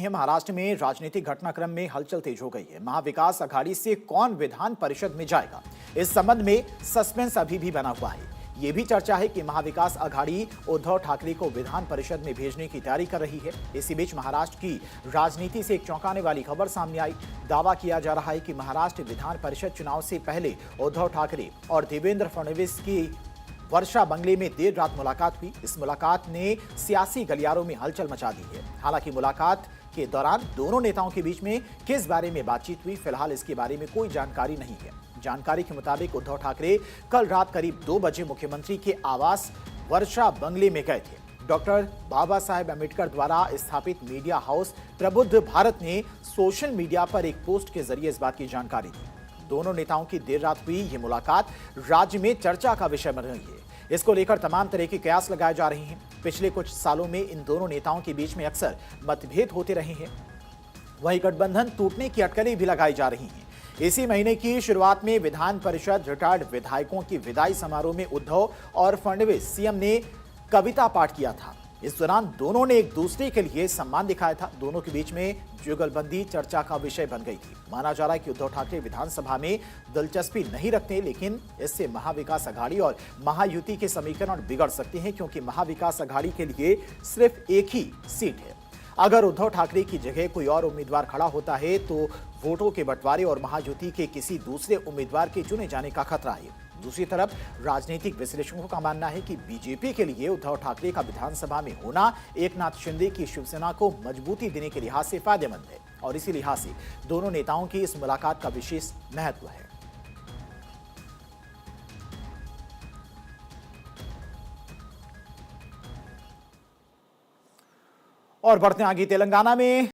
हैं, महाराष्ट्र में राजनीतिक घटनाक्रम में हलचल तेज हो गई है। महाविकास अघाड़ी से कौन विधान परिषद में जाएगा, इस संबंध में सस्पेंस अभी भी बना हुआ है। ये भी चर्चा है कि महाविकास अघाड़ी उद्धव ठाकरे को विधान परिषद में भेजने की तैयारी कर रही है। इसी बीच महाराष्ट्र की राजनीति से एक चौंकाने वाली खबर सामने आई। दावा किया जा रहा है कि महाराष्ट्र विधान परिषद चुनाव से पहले उद्धव ठाकरे और देवेंद्र फडणवीस की वर्षा बंगले में देर रात मुलाकात हुई। इस मुलाकात ने सियासी गलियारों में हलचल मचा दी है। हालांकि मुलाकात के दौरान दोनों नेताओं के बीच में किस बारे में बातचीत हुई, फिलहाल इसके बारे में कोई जानकारी नहीं है। जानकारी के मुताबिक उद्धव ठाकरे कल रात करीब 2 बजे मुख्यमंत्री के आवास वर्षा बंगले में गए थे। डॉक्टर बाबा साहेब अम्बेडकर द्वारा स्थापित मीडिया हाउस प्रबुद्ध भारत ने सोशल मीडिया पर एक पोस्ट के जरिए इस बात की जानकारी दी। दोनों नेताओं की देर रात हुई यह मुलाकात राज्य में चर्चा का विषय बन रही है। इसको लेकर तमाम तरह के कयास लगाए जा रहे हैं। पिछले कुछ सालों में इन दोनों नेताओं के बीच में अक्सर मतभेद होते रहे हैं। वहीं गठबंधन टूटने की अटकलें भी लगाई जा रही हैं। इसी महीने की शुरुआत में विधान परिषद रिटायर्ड विधायकों की विदाई समारोह में उद्धव और फडणवीस सीएम ने कविता पाठ किया था। इस दौरान दोनों ने एक दूसरे के लिए सम्मान दिखाया था। दोनों के बीच में जुगलबंदी चर्चा का विषय बन गई थी। माना जा रहा है कि उद्धव ठाकरे विधानसभा में दिलचस्पी नहीं रखते, लेकिन इससे महाविकास अघाड़ी और महायुति के समीकरण बिगड़ सकते हैं, क्योंकि महाविकास अघाड़ी के लिए सिर्फ एक ही सीट है। अगर उद्धव ठाकरे की जगह कोई और उम्मीदवार खड़ा होता है तो वोटों के बंटवारे और महायुति के किसी दूसरे उम्मीदवार के चुने जाने का खतरा है। दूसरी तरफ राजनीतिक विश्लेषकों का मानना है कि बीजेपी के लिए उद्धव ठाकरे का विधानसभा में होना एकनाथ शिंदे की शिवसेना को मजबूती देने के लिहाज से फायदेमंद है, और इसी लिहाज से दोनों नेताओं की इस मुलाकात का विशेष महत्व है। और बढ़ते आगे तेलंगाना में